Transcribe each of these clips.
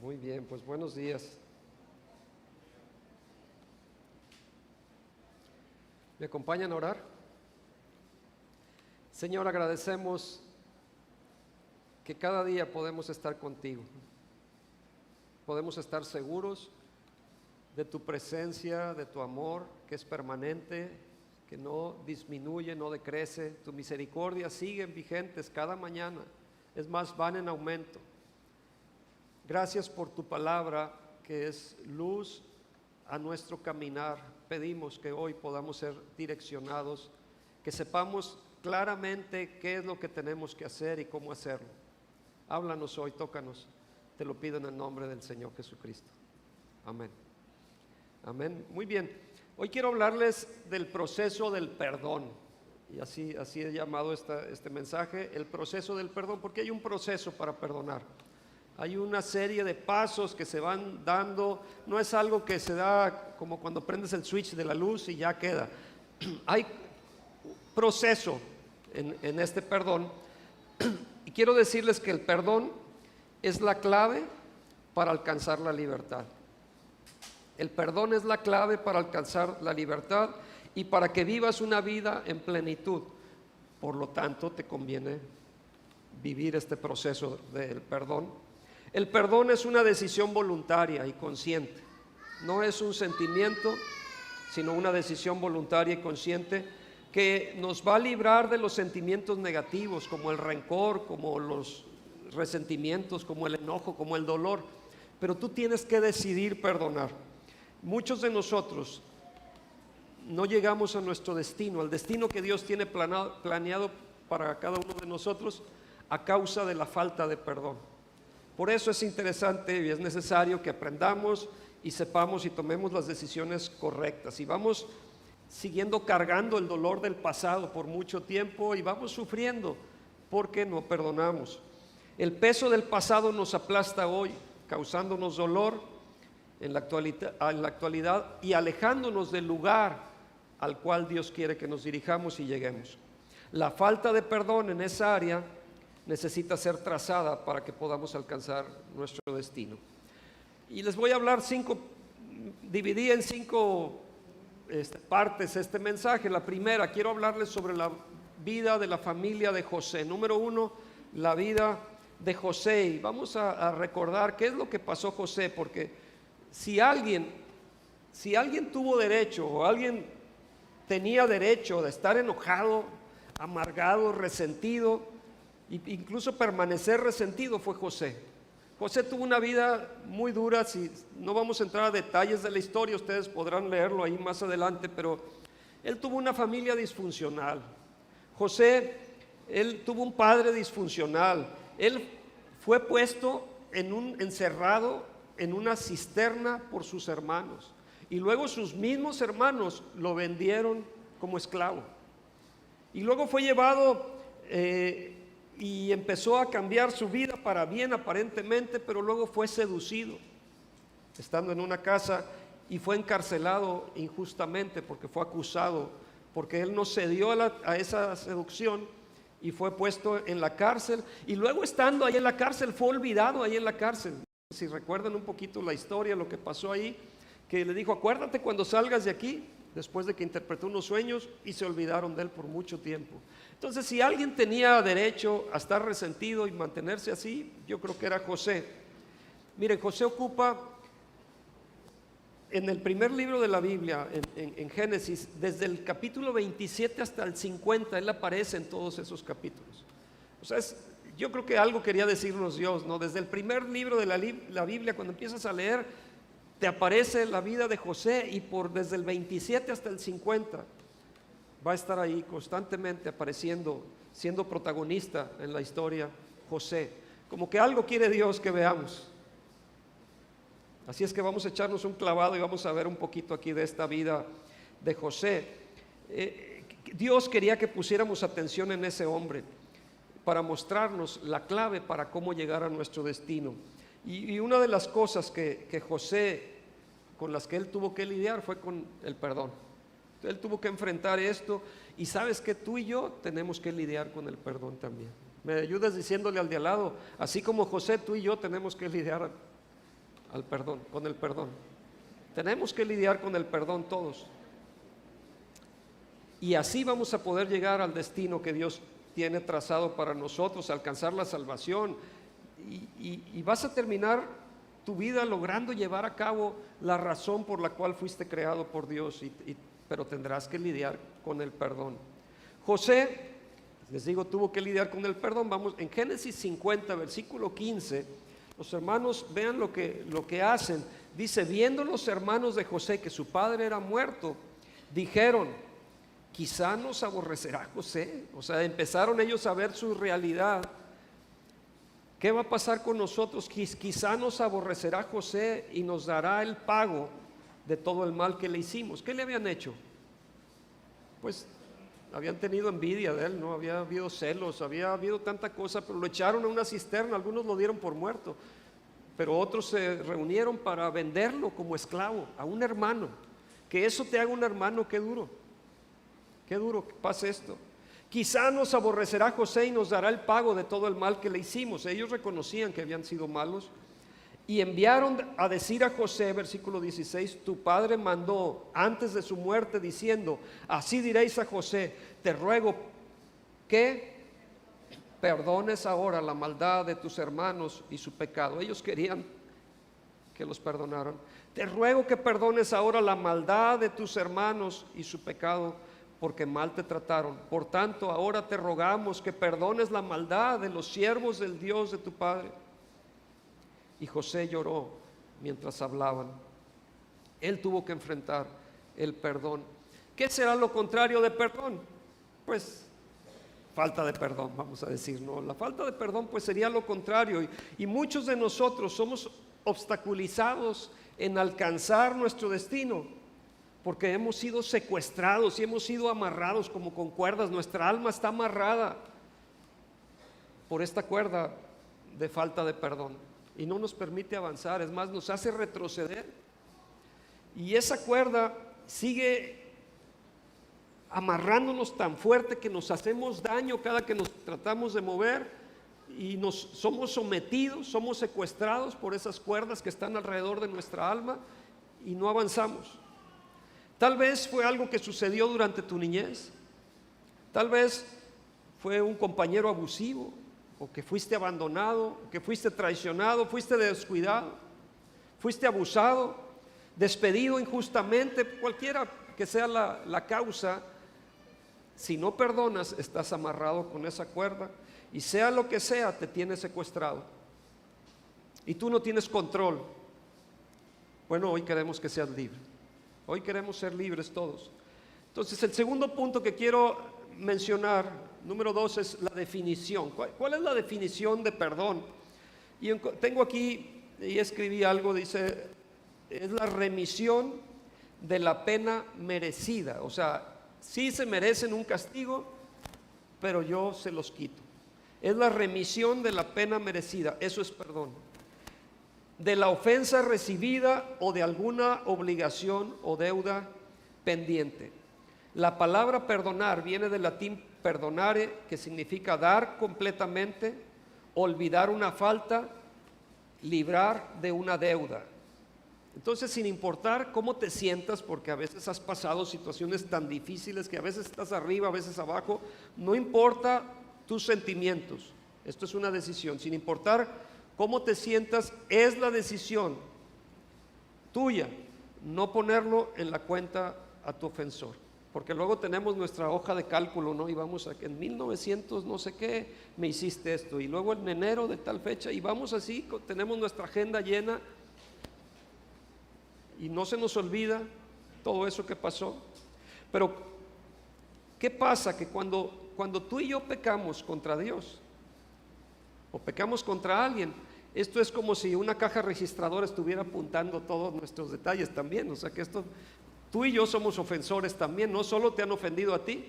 Muy bien, pues buenos días. ¿Me acompañan a orar? Señor, agradecemos que cada día podemos estar contigo. Podemos estar seguros de tu presencia, de tu amor, que es permanente, que no disminuye, no decrece. Tu misericordia siguen vigentes cada mañana. Es más, van en aumento. Gracias por tu palabra, que es luz a nuestro caminar. Pedimos que hoy podamos ser direccionados, que sepamos claramente qué es lo que tenemos que hacer y cómo hacerlo. Háblanos hoy, tócanos. Te lo pido en el nombre del Señor Jesucristo. Amén. Amén. Muy bien. Hoy quiero hablarles del proceso del perdón. Y así he llamado este mensaje, el proceso del perdón, porque hay un proceso para perdonar. Hay una serie de pasos que se van dando. No es algo que se da como cuando prendes el switch de la luz y ya queda. Hay proceso en este perdón. Y quiero decirles que el perdón es la clave para alcanzar la libertad. El perdón es la clave para alcanzar la libertad y para que vivas una vida en plenitud. Por lo tanto, te conviene vivir este proceso del perdón. El perdón es una decisión voluntaria y consciente. No es un sentimiento, sino una decisión voluntaria y consciente que nos va a librar de los sentimientos negativos, como el rencor, como los resentimientos, como el enojo, como el dolor. Pero tú tienes que decidir perdonar. Muchos de nosotros no llegamos a nuestro destino, al destino que Dios tiene planeado para cada uno de nosotros, a causa de la falta de perdón. Por eso es interesante y es necesario que aprendamos y sepamos y tomemos las decisiones correctas. Y vamos siguiendo cargando el dolor del pasado por mucho tiempo y vamos sufriendo porque no perdonamos. El peso del pasado nos aplasta hoy, causándonos dolor en la actualidad y alejándonos del lugar al cual Dios quiere que nos dirijamos y lleguemos. La falta de perdón en esa área necesita ser trazada para que podamos alcanzar nuestro destino. Y les voy a hablar dividí en cinco partes este mensaje. La primera, quiero hablarles sobre la vida de la familia de José. Número uno, la vida de José. Y vamos a recordar qué es lo que pasó José, porque si alguien tuvo derecho o alguien tenía derecho de estar enojado, amargado, resentido, incluso permanecer resentido, fue José. José tuvo una vida muy dura. Si no vamos a entrar a detalles de la historia, ustedes podrán leerlo ahí más adelante, pero él tuvo una familia disfuncional. José, él tuvo un padre disfuncional. Él fue puesto encerrado en una cisterna por sus hermanos, y luego sus mismos hermanos lo vendieron como esclavo, y luego fue llevado y empezó a cambiar su vida para bien aparentemente, pero luego fue seducido estando en una casa y fue encarcelado injustamente porque fue acusado, porque él no cedió a esa seducción y fue puesto en la cárcel, y luego estando ahí en la cárcel fue olvidado ahí en la cárcel. Si recuerdan un poquito la historia, lo que pasó ahí, que le dijo: acuérdate cuando salgas de aquí, después de que interpretó unos sueños, y se olvidaron de él por mucho tiempo. Entonces, si alguien tenía derecho a estar resentido y mantenerse así, yo creo que era José. Miren, José ocupa en el primer libro de la Biblia, en Génesis, desde el capítulo 27 hasta el 50, él aparece en todos esos capítulos. O sea, yo creo que algo quería decirnos Dios, ¿no? Desde el primer libro de la Biblia, cuando empiezas a leer, te aparece la vida de José, y desde el 27 hasta el 50 va a estar ahí constantemente apareciendo, siendo protagonista en la historia José. Como que algo quiere Dios que veamos. Así es que vamos a echarnos un clavado y vamos a ver un poquito aquí de esta vida de José. Dios quería que pusiéramos atención en ese hombre para mostrarnos la clave para cómo llegar a nuestro destino. Y una de las cosas que José, con las que él tuvo que lidiar, fue con el perdón. Él tuvo que enfrentar esto, y sabes que tú y yo tenemos que lidiar con el perdón también. Me ayudas diciéndole al de al lado: así como José, tú y yo tenemos que lidiar al perdón, con el perdón. Tenemos que lidiar con el perdón todos. Y así vamos a poder llegar al destino que Dios tiene trazado para nosotros, alcanzar la salvación. Y vas a terminar tu vida logrando llevar a cabo la razón por la cual fuiste creado por Dios, pero tendrás que lidiar con el perdón. José, les digo, tuvo que lidiar con el perdón. Vamos, en Génesis 50, versículo 15, los hermanos vean lo que hacen. Dice, viendo los hermanos de José que su padre era muerto, dijeron, quizá nos aborrecerá José. O sea, empezaron ellos a ver su realidad. ¿Qué va a pasar con nosotros? Quizá nos aborrecerá José y nos dará el pago de todo el mal que le hicimos. ¿Qué le habían hecho? Pues habían tenido envidia de él, ¿no? Había habido celos, había habido tanta cosa, pero lo echaron a una cisterna, algunos lo dieron por muerto, pero otros se reunieron para venderlo como esclavo a un hermano. Que eso te haga un hermano, qué duro que pase esto. Quizá nos aborrecerá José y nos dará el pago de todo el mal que le hicimos. Ellos reconocían que habían sido malos y enviaron a decir a José, versículo 16, tu padre mandó antes de su muerte diciendo, así diréis a José, te ruego que perdones ahora la maldad de tus hermanos y su pecado. Ellos querían que los perdonaran. Te ruego que perdones ahora la maldad de tus hermanos y su pecado, porque mal te trataron. Por tanto, ahora te rogamos que perdones la maldad de los siervos del Dios de tu padre. Y José lloró mientras hablaban. Él tuvo que enfrentar el perdón. ¿Qué será lo contrario de perdón? Pues falta de perdón, vamos a decir, ¿no? La falta de perdón pues sería lo contrario. Y muchos de nosotros somos obstaculizados en alcanzar nuestro destino, porque hemos sido secuestrados y hemos sido amarrados como con cuerdas. Nuestra alma está amarrada por esta cuerda de falta de perdón y no nos permite avanzar, es más, nos hace retroceder. Y esa cuerda sigue amarrándonos tan fuerte que nos hacemos daño cada que nos tratamos de mover y somos sometidos, somos secuestrados por esas cuerdas que están alrededor de nuestra alma y no avanzamos. Tal vez fue algo que sucedió durante tu niñez, tal vez fue un compañero abusivo, o que fuiste abandonado, o que fuiste traicionado, fuiste descuidado, fuiste abusado, despedido injustamente, cualquiera que sea la causa. Si no perdonas, estás amarrado con esa cuerda y sea lo que sea, te tiene secuestrado y tú no tienes control. Bueno, hoy queremos que seas libre. Hoy queremos ser libres todos. Entonces, el segundo punto que quiero mencionar, número 2, es la definición. ¿Cuál es la definición de perdón? Y tengo aquí, y escribí algo, dice, es la remisión de la pena merecida. O sea, sí se merecen un castigo, pero yo se los quito. Es la remisión de la pena merecida, eso es perdón. De la ofensa recibida o de alguna obligación o deuda pendiente. La palabra perdonar viene del latín perdonare, que significa dar completamente, olvidar una falta, librar de una deuda. Entonces, sin importar cómo te sientas, porque a veces has pasado situaciones tan difíciles que a veces estás arriba, a veces abajo, no importa tus sentimientos, esto es una decisión, sin importar cómo te sientas, es la decisión tuya no ponerlo en la cuenta a tu ofensor, porque luego tenemos nuestra hoja de cálculo, ¿no? Y vamos a que en 1900 no sé qué me hiciste esto, y luego en enero de tal fecha, y vamos así, tenemos nuestra agenda llena y no se nos olvida todo eso que pasó. Pero ¿qué pasa? Que cuando tú y yo pecamos contra Dios o pecamos contra alguien, esto es como si una caja registradora estuviera apuntando todos nuestros detalles también. O sea que tú y yo somos ofensores también. No solo te han ofendido a ti,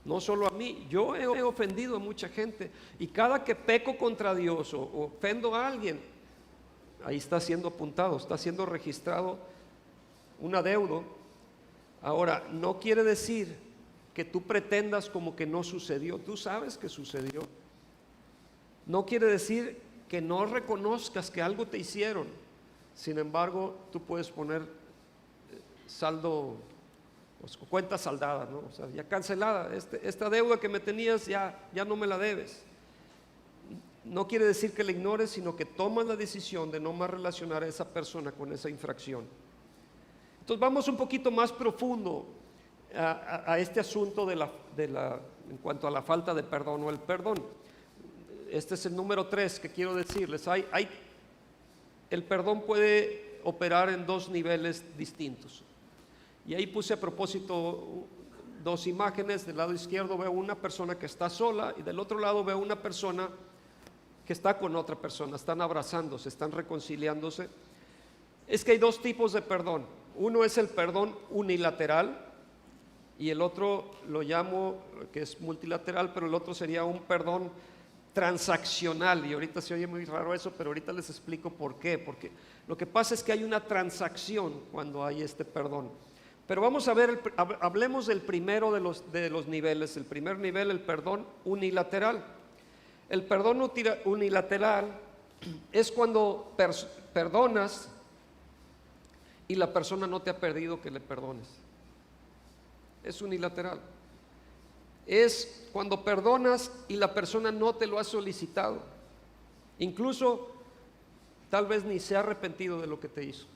no solo a mí, yo he ofendido a mucha gente, y cada que peco contra Dios o ofendo a alguien, ahí está siendo apuntado, está siendo registrado un adeudo. Ahora, no quiere decir que tú pretendas como que no sucedió. Tú sabes que sucedió. No quiere decir que no reconozcas que algo te hicieron. Sin embargo, tú puedes poner saldo, pues, cuenta saldada, ¿no? O sea, ya cancelada, esta deuda que me tenías ya no me la debes. No quiere decir que la ignores, sino que tomas la decisión de no más relacionar a esa persona con esa infracción. Entonces vamos un poquito más profundo a este asunto en cuanto a la falta de perdón o el perdón. Este es el número 3 que quiero decirles. El perdón puede operar en 2 niveles distintos. Y ahí puse a propósito 2 imágenes. Del lado izquierdo veo una persona que está sola y del otro lado veo una persona que está con otra persona. Están abrazándose, están reconciliándose. Es que hay 2 tipos de perdón. Uno es el perdón unilateral y el otro lo llamo, que es multilateral, pero el otro sería un perdón transaccional. Y ahorita se oye muy raro eso, pero ahorita les explico por qué. Porque lo que pasa es que hay una transacción cuando hay este perdón. Pero vamos a ver, hablemos del primero de los niveles. El primer nivel, el perdón unilateral. El perdón unilateral es cuando perdonas y la persona no te ha pedido que le perdones. Es unilateral. Es cuando perdonas y la persona no te lo ha solicitado. Incluso tal vez ni se ha arrepentido de lo que te hizo,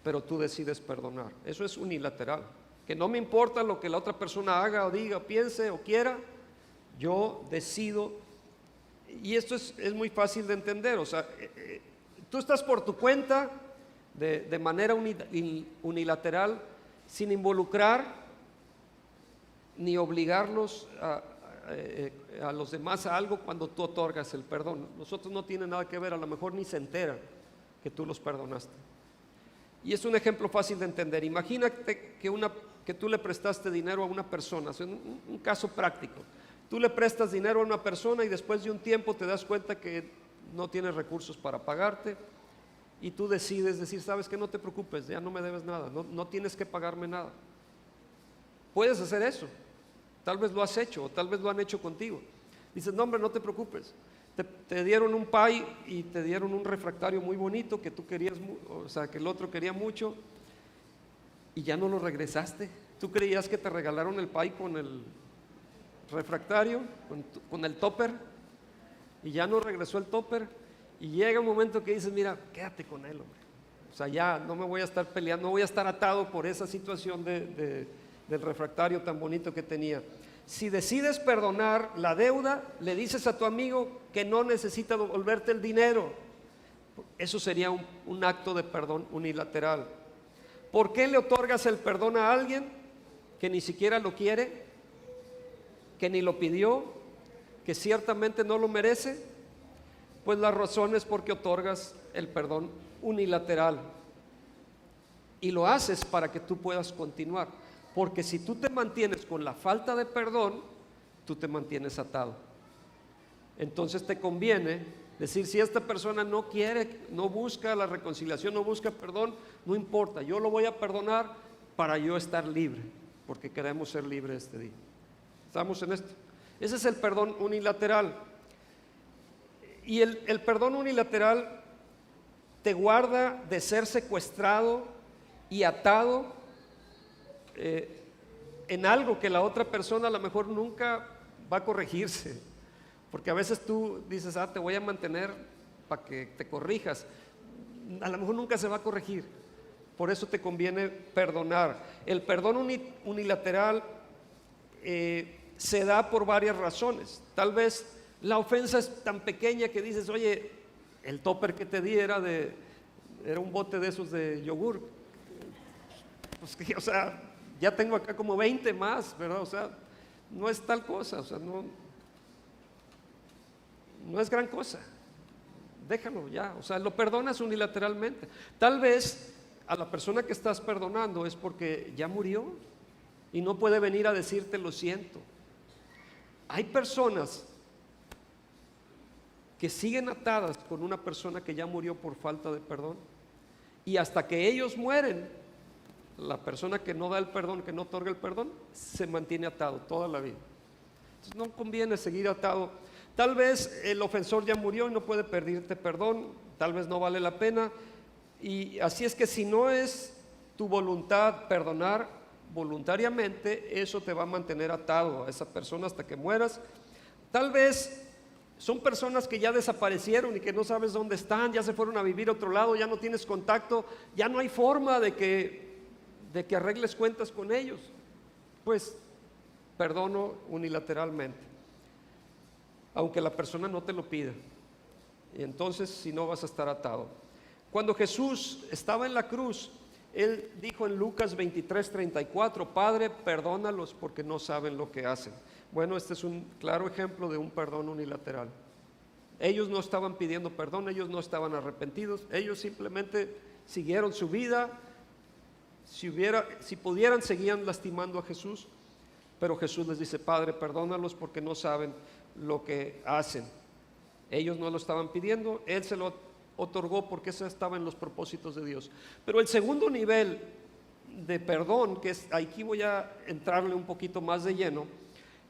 pero tú decides perdonar. Eso es unilateral. Que no me importa lo que la otra persona haga o diga, piense o quiera, yo decido. Y esto es muy fácil de entender. O sea, tú estás por tu cuenta de manera unilateral, sin involucrar ni obligarlos a los demás a algo cuando tú otorgas el perdón. Nosotros no tiene nada que ver, a lo mejor ni se enteran que tú los perdonaste. Y es un ejemplo fácil de entender. Imagínate que tú le prestaste dinero a una persona, un caso práctico. Tú le prestas dinero a una persona y después de un tiempo te das cuenta que no tienes recursos para pagarte y tú decides decir, sabes que no te preocupes, ya no me debes nada, no tienes que pagarme nada. Puedes hacer eso, tal vez lo has hecho o tal vez lo han hecho contigo. Dices, no hombre, no te preocupes, te dieron un pay y te dieron un refractario muy bonito que tú querías, o sea, que el otro quería mucho y ya no lo regresaste. Tú creías que te regalaron el pay con el refractario, con el topper, y ya no regresó el topper, y llega un momento que dices, mira, quédate con él, hombre. O sea, ya no me voy a estar peleando, no voy a estar atado por esa situación del refractario tan bonito que tenía. Si decides perdonar la deuda, le dices a tu amigo que no necesita devolverte el dinero. Eso sería un acto de perdón unilateral. ¿Por qué le otorgas el perdón a alguien que ni siquiera lo quiere, que ni lo pidió, que ciertamente no lo merece? Pues la razón es porque otorgas el perdón unilateral y lo haces para que tú puedas continuar, porque si tú te mantienes con la falta de perdón, tú te mantienes atado. Entonces te conviene decir, si esta persona no quiere, no busca la reconciliación, no busca perdón, no importa, yo lo voy a perdonar para yo estar libre, porque queremos ser libres este día. ¿Estamos en esto? Ese es el perdón unilateral. Y el perdón unilateral te guarda de ser secuestrado y atado en algo que la otra persona a lo mejor nunca va a corregirse. Porque a veces tú dices, te voy a mantener para que te corrijas. A lo mejor nunca se va a corregir. Por eso te conviene perdonar. El perdón unilateral se da por varias razones. Tal vez la ofensa es tan pequeña que dices, oye, el topper que te di era un bote de esos de yogur. Pues que, o sea, ya tengo acá como 20 más, ¿verdad? O sea, no es tal cosa, o sea, no es gran cosa. Déjalo ya, o sea, lo perdonas unilateralmente. Tal vez a la persona que estás perdonando es porque ya murió y no puede venir a decirte lo siento. Hay personas que siguen atadas con una persona que ya murió por falta de perdón, y hasta que ellos mueren, la persona que no da el perdón, que no otorga el perdón, se mantiene atado toda la vida. Entonces no conviene seguir atado. Tal vez el ofensor ya murió y no puede pedirte perdón, tal vez no vale la pena. Y así es que si no es tu voluntad perdonar voluntariamente, eso te va a mantener atado a esa persona hasta que mueras. Tal vez son personas que ya desaparecieron y que no sabes dónde están, ya se fueron a vivir a otro lado, ya no tienes contacto, ya no hay forma de que arregles cuentas con ellos. Pues perdono unilateralmente, aunque la persona no te lo pida. Y entonces, si no, vas a estar atado. Cuando Jesús estaba en la cruz, Él dijo en Lucas 23:34, Padre, perdónalos porque no saben lo que hacen. Bueno, este es un claro ejemplo de un perdón unilateral. Ellos no estaban pidiendo perdón, ellos no estaban arrepentidos, ellos simplemente siguieron su vida. Si pudieran, seguían lastimando a Jesús, pero Jesús les dice, Padre, perdónalos porque no saben lo que hacen. Ellos no lo estaban pidiendo, Él se lo otorgó porque eso estaba en los propósitos de Dios. Pero el segundo nivel de perdón, que es, aquí voy a entrarle un poquito más de lleno,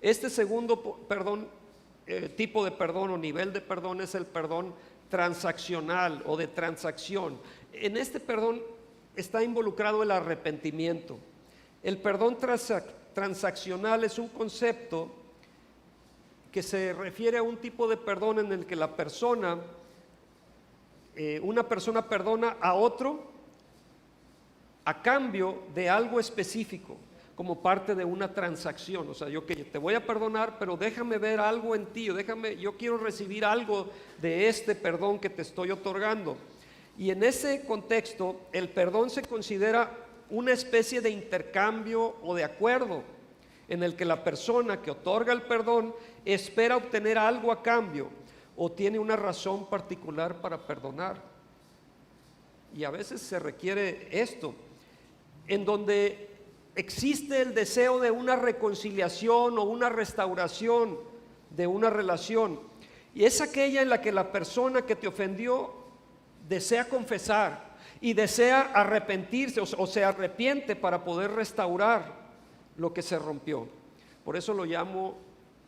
este segundo perdón, tipo de perdón o nivel de perdón es el perdón transaccional o de transacción. En este perdón está involucrado el arrepentimiento. El perdón transaccional es un concepto que se refiere a un tipo de perdón en el que la persona, una persona perdona a otro a cambio de algo específico, como parte de una transacción. O sea, yo que te voy a perdonar, pero déjame ver algo en ti, yo quiero recibir algo de este perdón que te estoy otorgando. Y en ese contexto, el perdón se considera una especie de intercambio o de acuerdo en el que la persona que otorga el perdón espera obtener algo a cambio o tiene una razón particular para perdonar. Y a veces se requiere esto, en donde existe el deseo de una reconciliación o una restauración de una relación. Y es aquella en la que la persona que te ofendió desea confesar y desea arrepentirse o se arrepiente para poder restaurar lo que se rompió. Por eso lo llamo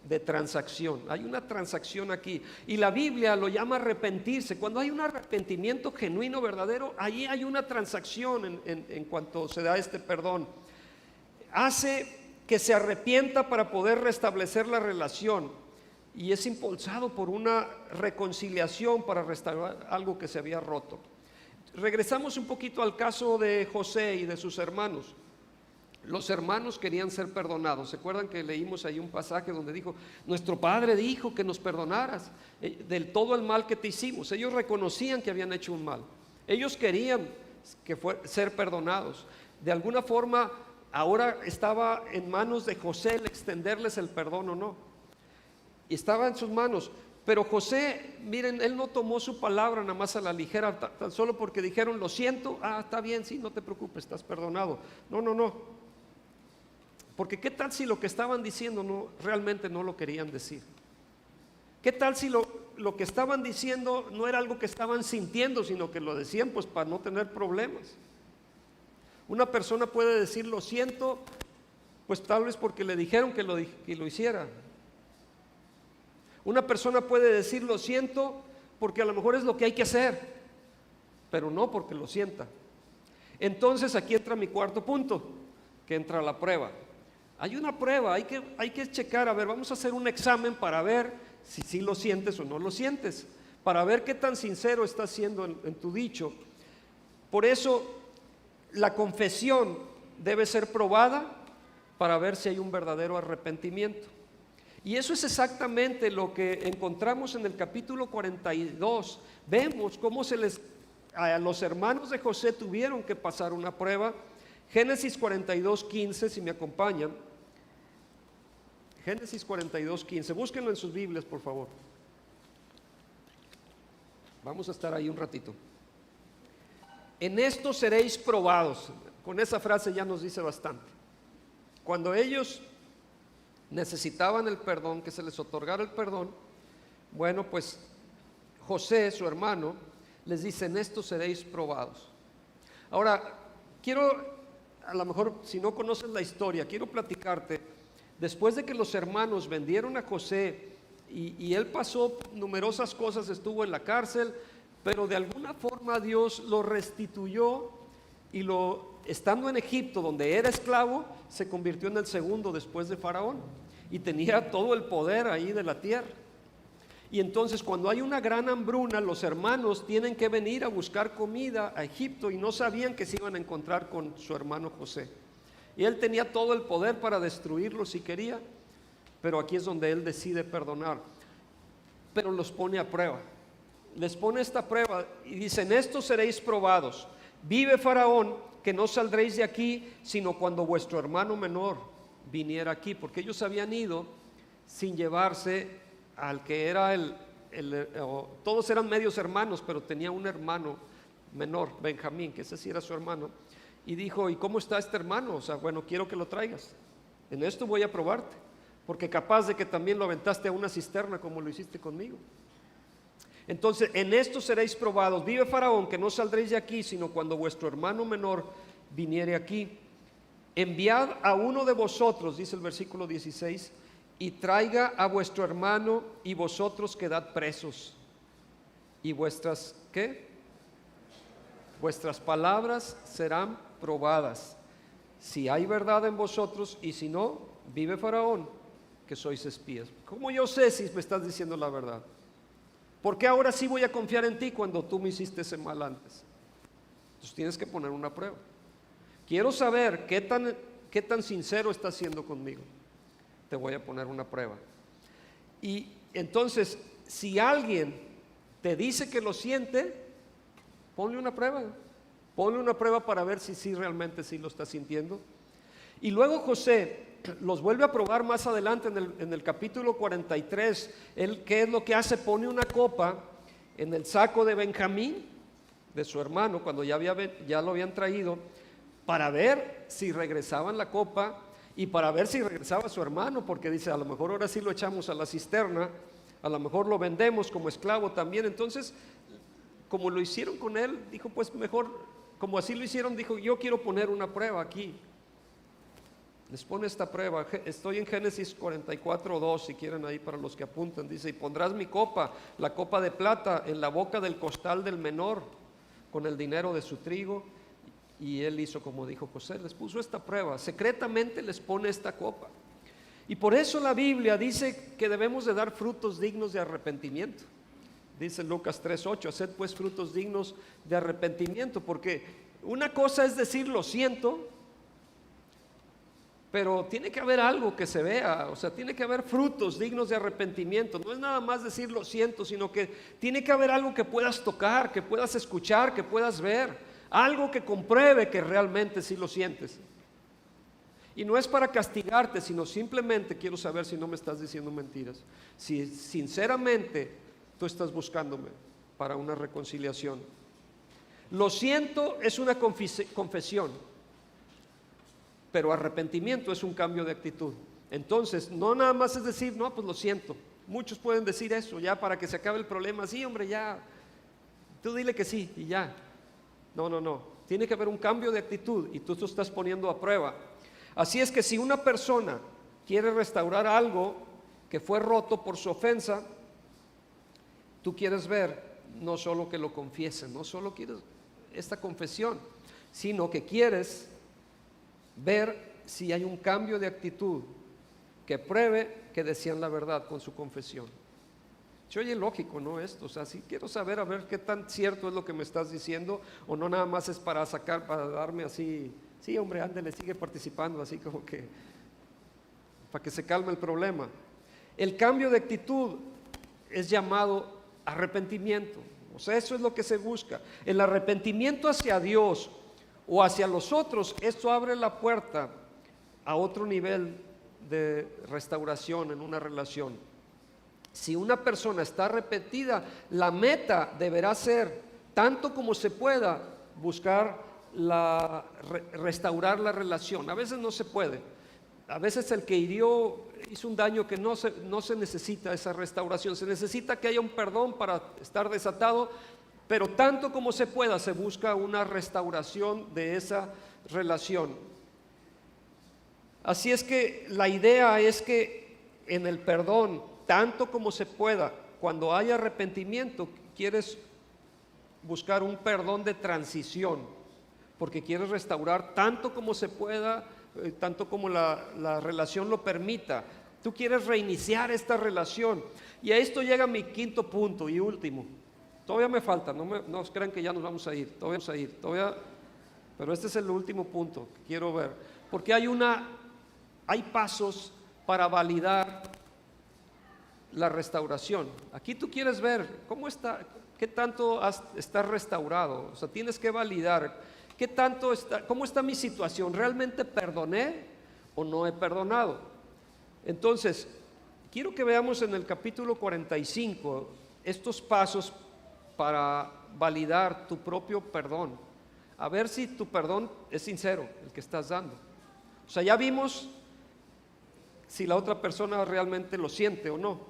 de transacción. Hay una transacción aquí y la Biblia lo llama arrepentirse. Cuando hay un arrepentimiento genuino, verdadero, ahí hay una transacción en cuanto se da este perdón. Hace que se arrepienta para poder restablecer la relación y es impulsado por una reconciliación para restaurar algo que se había roto. Regresamos un poquito al caso de José y de sus hermanos. Los hermanos querían ser perdonados. ¿Se acuerdan que leímos ahí un pasaje donde dijo, nuestro padre dijo que nos perdonaras del todo el mal que te hicimos? Ellos reconocían que habían hecho un mal. Ellos querían ser perdonados. De alguna forma, ahora estaba en manos de José el extenderles el perdón o no. Y estaba en sus manos. Pero José, miren, él no tomó su palabra nada más a la ligera, tan solo porque dijeron, lo siento, está bien, sí, no te preocupes, estás perdonado. No. Porque qué tal si lo que estaban diciendo realmente no lo querían decir. Qué tal si lo que estaban diciendo no era algo que estaban sintiendo, sino que lo decían pues para no tener problemas. Una persona puede decir lo siento, pues tal vez porque le dijeron que lo hiciera. Una persona puede decir lo siento porque a lo mejor es lo que hay que hacer, pero no porque lo sienta. Entonces aquí entra mi cuarto punto, que entra la prueba. Hay una prueba, hay que checar, a ver, vamos a hacer un examen para ver si sí lo sientes o no lo sientes, para ver qué tan sincero estás siendo en tu dicho. Por eso la confesión debe ser probada para ver si hay un verdadero arrepentimiento. Y eso es exactamente lo que encontramos en el capítulo 42. Vemos cómo a los hermanos de José tuvieron que pasar una prueba. Génesis 42:15, si me acompañan. Génesis 42:15, búsquenlo en sus Biblias, por favor. Vamos a estar ahí un ratito. En esto seréis probados. Con esa frase ya nos dice bastante. Cuando ellos necesitaban el perdón, que se les otorgara el perdón, bueno, pues José, su hermano, les dice, en esto seréis probados. Ahora, a lo mejor si no conoces la historia, quiero platicarte. Después de que los hermanos vendieron a José y él pasó numerosas cosas, estuvo en la cárcel, pero de alguna forma Dios lo restituyó y estando en Egipto, donde era esclavo, se convirtió en el segundo después de Faraón y tenía todo el poder ahí de la tierra. Y entonces cuando hay una gran hambruna, los hermanos tienen que venir a buscar comida a Egipto y no sabían que se iban a encontrar con su hermano José. Y él tenía todo el poder para destruirlos si quería, pero aquí es donde él decide perdonar. Pero los pone a prueba. Les pone esta prueba y dice: en esto seréis probados. Vive Faraón, que no saldréis de aquí, sino cuando vuestro hermano menor viniera aquí. Porque ellos habían ido sin llevarse al que era todos eran medios hermanos, pero tenía un hermano menor, Benjamín, que ese sí era su hermano. Y dijo: ¿y cómo está este hermano? O sea, bueno, quiero que lo traigas. En esto voy a probarte, porque capaz de que también lo aventaste a una cisterna como lo hiciste conmigo. Entonces, en esto seréis probados. Vive Faraón, que no saldréis de aquí, sino cuando vuestro hermano menor viniere aquí. Enviad a uno de vosotros, dice el versículo 16, y traiga a vuestro hermano, y vosotros quedad presos. Y vuestras, ¿qué? Vuestras palabras serán probadas, si hay verdad en vosotros, y si no, vive Faraón, que sois espías. ¿Cómo yo sé si me estás diciendo la verdad? ¿Por qué ahora sí voy a confiar en ti cuando tú me hiciste ese mal antes? Entonces tienes que poner una prueba. Quiero saber qué tan sincero estás siendo conmigo. Te voy a poner una prueba. Y entonces, si alguien te dice que lo siente, ponle una prueba. Ponle una prueba para ver si sí realmente sí lo está sintiendo. Y luego José los vuelve a probar más adelante en el capítulo 43. Él, ¿qué es lo que hace? Pone una copa en el saco de Benjamín, de su hermano, cuando ya lo habían traído, para ver si regresaban la copa y para ver si regresaba su hermano, porque dice: a lo mejor ahora sí lo echamos a la cisterna, a lo mejor lo vendemos como esclavo también. Entonces, como lo hicieron con él, dijo: pues mejor, como así lo hicieron, dijo: yo quiero poner una prueba aquí. Les pone esta prueba. Estoy en Génesis 44:2, si quieren ahí para los que apuntan. Dice: y pondrás mi copa, la copa de plata, en la boca del costal del menor, con el dinero de su trigo. Y él hizo como dijo José, les puso esta prueba, secretamente les pone esta copa. Y por eso la Biblia dice que debemos de dar frutos dignos de arrepentimiento. Dice Lucas 3:8, haced pues frutos dignos de arrepentimiento, porque una cosa es decir lo siento, pero tiene que haber algo que se vea, o sea, tiene que haber frutos dignos de arrepentimiento. No es nada más decir lo siento, sino que tiene que haber algo que puedas tocar, que puedas escuchar, que puedas ver. Algo que compruebe que realmente sí lo sientes. Y no es para castigarte, sino simplemente quiero saber si no me estás diciendo mentiras. Si sinceramente tú estás buscándome para una reconciliación. Lo siento es una confesión, pero arrepentimiento es un cambio de actitud. Entonces, no nada más es decir, no, pues lo siento. Muchos pueden decir eso ya para que se acabe el problema. Sí, hombre, ya, tú dile que sí y ya. No. Tiene que haber un cambio de actitud y tú te estás poniendo a prueba. Así es que si una persona quiere restaurar algo que fue roto por su ofensa, tú quieres ver no solo que lo confiesen, no solo quieres esta confesión, sino que quieres ver si hay un cambio de actitud que pruebe que decían la verdad con su confesión. Se oye lógico, ¿no? Esto, o sea, sí quiero saber a ver qué tan cierto es lo que me estás diciendo, o no nada más es para darme así, sí, hombre, ándale, sigue participando, así como que para que se calme el problema. El cambio de actitud es llamado arrepentimiento, o sea, eso es lo que se busca. El arrepentimiento hacia Dios o hacia los otros, esto abre la puerta a otro nivel de restauración en una relación. Si una persona está arrepentida, la meta deberá ser, tanto como se pueda, buscar restaurar la relación. A veces no se puede. A veces el que hirió hizo un daño que no se necesita esa restauración. Se necesita que haya un perdón para estar desatado, pero tanto como se pueda se busca una restauración de esa relación. Así es que la idea es que en el perdón, tanto como se pueda, cuando haya arrepentimiento, quieres buscar un perdón de transición, porque quieres restaurar tanto como se pueda, tanto como la relación lo permita. Tú quieres reiniciar esta relación. Y a esto llega mi quinto punto y último. Todavía me falta, no crean que ya nos vamos a ir, pero este es el último punto que quiero ver. Porque hay pasos para validar la restauración. Aquí tú quieres ver cómo está, qué tanto está restaurado. O sea, tienes que validar qué tanto está, cómo está mi situación. ¿Realmente perdoné o no he perdonado? Entonces, quiero que veamos en el capítulo 45 estos pasos para validar tu propio perdón. A ver si tu perdón es sincero, el que estás dando. O sea, ya vimos si la otra persona realmente lo siente o no.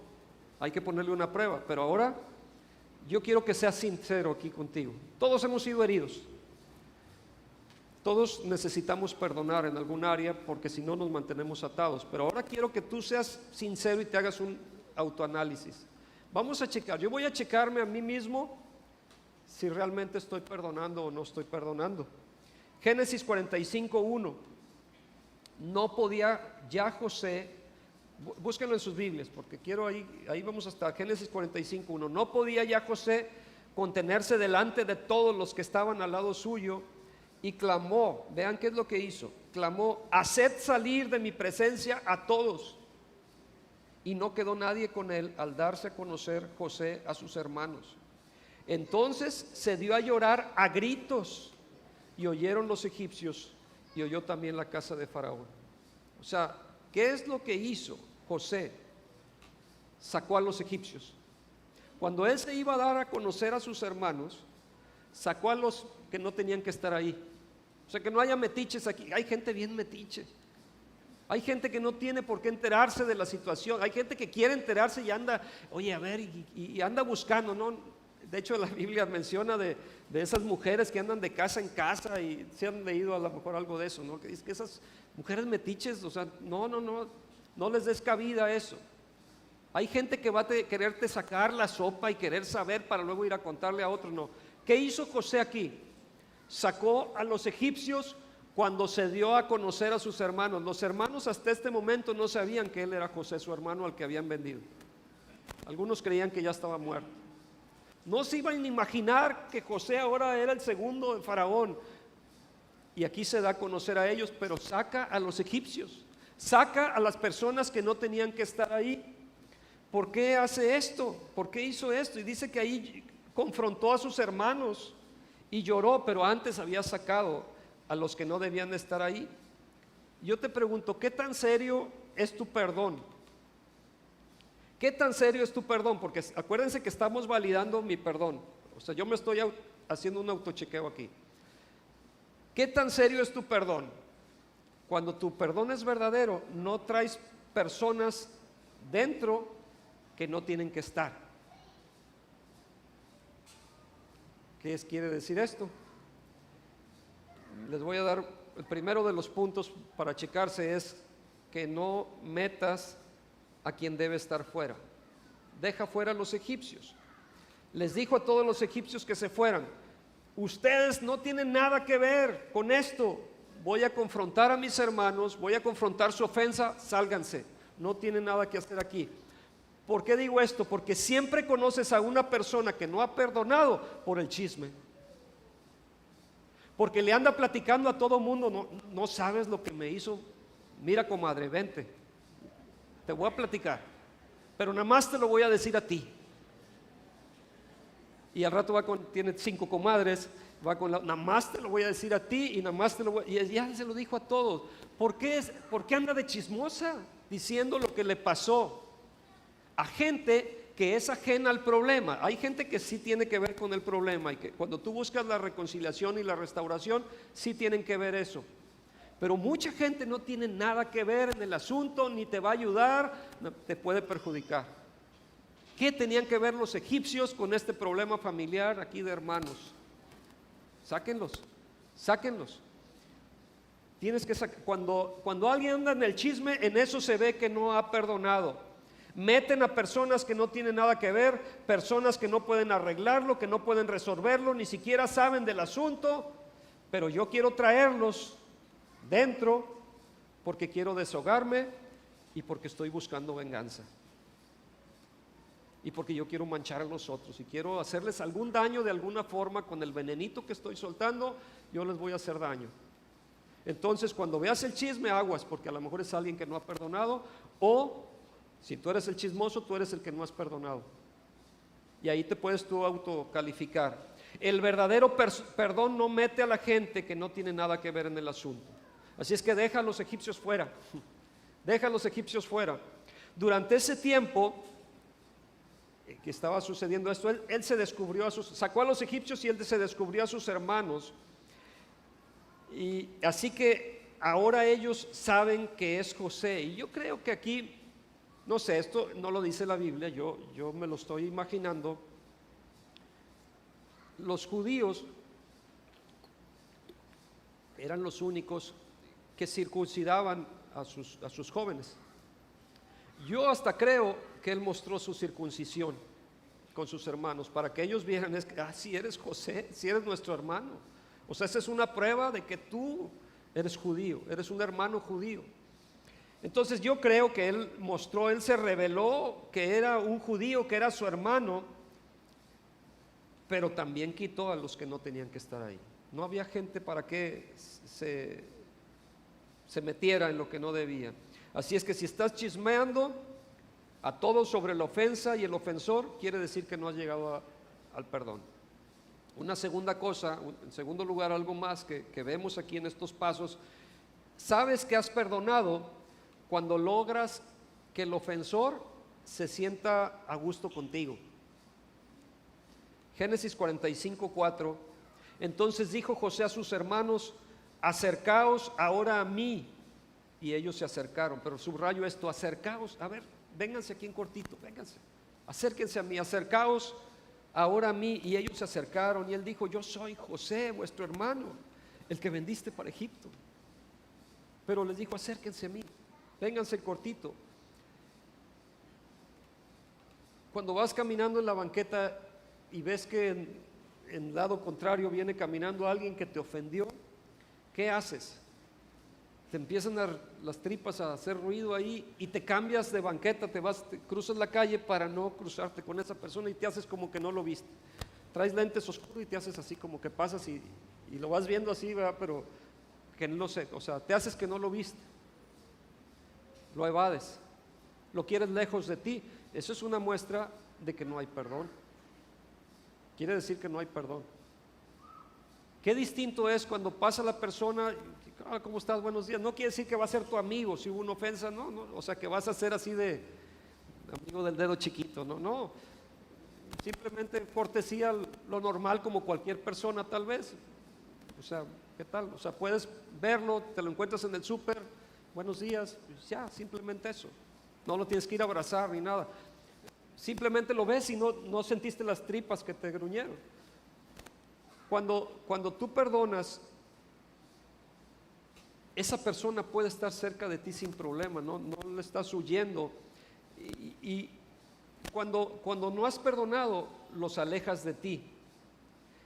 Hay que ponerle una prueba, pero ahora yo quiero que seas sincero aquí contigo. Todos hemos sido heridos. Todos necesitamos perdonar en algún área porque si no nos mantenemos atados. Pero ahora quiero que tú seas sincero y te hagas un autoanálisis. Vamos a checar. Yo voy a checarme a mí mismo si realmente estoy perdonando o no estoy perdonando. Génesis 45:1. No podía ya José, búsquenlo en sus Biblias porque quiero ahí vamos a estar. Génesis 45:1. No podía ya José contenerse delante de todos los que estaban al lado suyo y clamó. Vean qué es lo que hizo. Clamó: haced salir de mi presencia a todos. Y no quedó nadie con él al darse a conocer José a sus hermanos. Entonces se dio a llorar a gritos y oyeron los egipcios y oyó también la casa de Faraón. O sea, ¿qué es lo que hizo José? Sacó a los egipcios. Cuando él se iba a dar a conocer a sus hermanos, sacó a los que no tenían que estar ahí. O sea, que no haya metiches aquí. Hay gente bien metiche. Hay gente que no tiene por qué enterarse de la situación. Hay gente que quiere enterarse y anda, oye, a ver, y anda buscando, ¿no? De hecho, la Biblia menciona de esas mujeres que andan de casa en casa y se han leído a lo mejor algo de eso, ¿no? Que dice que esas mujeres metiches, o sea, no les des cabida a eso. Hay gente que va a quererte sacar la sopa y querer saber para luego ir a contarle a otro, no. ¿Qué hizo José aquí? Sacó a los egipcios cuando se dio a conocer a sus hermanos. Los hermanos hasta este momento no sabían que él era José, su hermano al que habían vendido. Algunos creían que ya estaba muerto. No se iban a imaginar que José ahora era el segundo de Faraón. Y aquí se da a conocer a ellos, pero saca a los egipcios, saca a las personas que no tenían que estar ahí. ¿Por qué hace esto? ¿Por qué hizo esto? Y dice que ahí confrontó a sus hermanos y lloró, pero antes había sacado a los que no debían estar ahí. Yo te pregunto, ¿qué tan serio es tu perdón? ¿Qué tan serio es tu perdón? Porque acuérdense que estamos validando mi perdón. O sea, yo me estoy haciendo un autochequeo aquí. ¿Qué tan serio es tu perdón? Cuando tu perdón es verdadero, no traes personas dentro que no tienen que estar. ¿Qué quiere decir esto? Les voy a dar el primero de los puntos para checarse, es que no metas a quien debe estar fuera. Deja fuera a los egipcios. Les dijo a todos los egipcios que se fueran: ustedes no tienen nada que ver con esto. Voy a confrontar a mis hermanos, voy a confrontar su ofensa, sálganse. No tienen nada que hacer aquí. ¿Por qué digo esto? Porque siempre conoces a una persona que no ha perdonado por el chisme. Porque le anda platicando a todo mundo: no sabes lo que me hizo. Mira, comadre, vente. Te voy a platicar, pero nada más te lo voy a decir a ti. Y al rato tiene 5 comadres, nada más te lo voy a decir a ti y nada más y ya se lo dijo a todos. ¿Por qué anda de chismosa diciendo lo que le pasó a gente que es ajena al problema? Hay gente que sí tiene que ver con el problema y que cuando tú buscas la reconciliación y la restauración, sí tienen que ver eso. Pero mucha gente no tiene nada que ver en el asunto, ni te va a ayudar, te puede perjudicar. ¿Qué tenían que ver los egipcios con este problema familiar aquí de hermanos? Sáquenlos. Tienes que cuando alguien anda en el chisme, en eso se ve que no ha perdonado. Meten a personas que no tienen nada que ver, personas que no pueden arreglarlo, que no pueden resolverlo, ni siquiera saben del asunto, pero yo quiero traerlos dentro porque quiero deshogarme y porque estoy buscando venganza. Y porque yo quiero manchar a los otros y quiero hacerles algún daño de alguna forma con el venenito que estoy soltando, yo les voy a hacer daño. Entonces, cuando veas el chisme, aguas, porque a lo mejor es alguien que no ha perdonado, o si tú eres el chismoso, tú eres el que no has perdonado. Y ahí te puedes tú autocalificar. El verdadero perdón no mete a la gente que no tiene nada que ver en el asunto. Así es que deja a los egipcios fuera. Deja a los egipcios fuera. Durante ese tiempo que estaba sucediendo esto, él se descubrió sacó a los egipcios y él se descubrió a sus hermanos. Y así que ahora ellos saben que es José. Y yo creo que aquí, no sé, esto no lo dice la Biblia, yo me lo estoy imaginando. Los judíos eran los únicos que circuncidaban a sus jóvenes. Yo hasta creo que él mostró su circuncisión con sus hermanos para que ellos vieran, si eres José, si eres nuestro hermano. O sea, esa es una prueba de que tú eres judío, eres un hermano judío. Entonces yo creo que él se reveló que era un judío, que era su hermano, pero también quitó a los que no tenían que estar ahí. No había gente para que se metiera en lo que no debía. Así es que si estás chismeando a todos sobre la ofensa y el ofensor, quiere decir que no has llegado al perdón. Una segunda cosa, en segundo lugar, algo más que vemos aquí en estos pasos, sabes que has perdonado cuando logras que el ofensor se sienta a gusto contigo. Génesis 45:4. Entonces dijo José a sus hermanos: acercaos ahora a mí. Y ellos se acercaron, pero subrayo esto: acercaos, a ver, vénganse aquí en cortito, vénganse, acérquense a mí, acercaos ahora a mí. Y ellos se acercaron y él dijo: yo soy José, vuestro hermano, el que vendiste para Egipto. Pero les dijo: acérquense a mí, vénganse cortito. Cuando vas caminando en la banqueta y ves que en lado contrario viene caminando alguien que te ofendió, ¿qué haces? Te empiezan las tripas a hacer ruido ahí y te cambias de banqueta, te cruzas la calle para no cruzarte con esa persona y te haces como que no lo viste. Traes lentes oscuros y te haces así como que pasas y lo vas viendo así, ¿verdad? Pero que no sé, o sea, te haces que no lo viste. Lo evades, lo quieres lejos de ti. Eso es una muestra de que no hay perdón. Quiere decir que no hay perdón. Qué distinto es cuando pasa la persona: ¿cómo estás? Buenos días. No quiere decir que va a ser tu amigo si hubo una ofensa, no, o sea, que vas a ser así de amigo del dedo chiquito, no, simplemente cortesía, lo normal como cualquier persona tal vez. O sea, ¿qué tal? O sea, puedes verlo, te lo encuentras en el súper, buenos días, pues ya, simplemente eso. No lo tienes que ir a abrazar ni nada. Simplemente lo ves y no sentiste las tripas que te gruñeron. Cuando tú perdonas, esa persona puede estar cerca de ti sin problema, no le estás huyendo. Y cuando no has perdonado, los alejas de ti.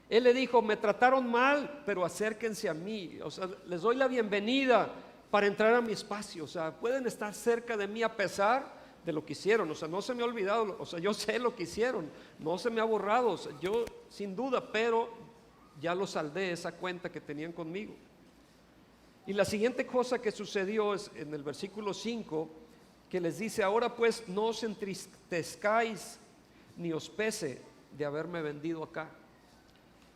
Él le dijo: me trataron mal, pero acérquense a mí. O sea, les doy la bienvenida para entrar a mi espacio. O sea, pueden estar cerca de mí a pesar de lo que hicieron. O sea, no se me ha olvidado, o sea, yo sé lo que hicieron, no se me ha borrado, o sea, yo sin duda, pero ya lo saldé, esa cuenta que tenían conmigo. Y la siguiente cosa que sucedió es en el versículo 5, que les dice: ahora pues no os entristezcáis ni os pese de haberme vendido acá.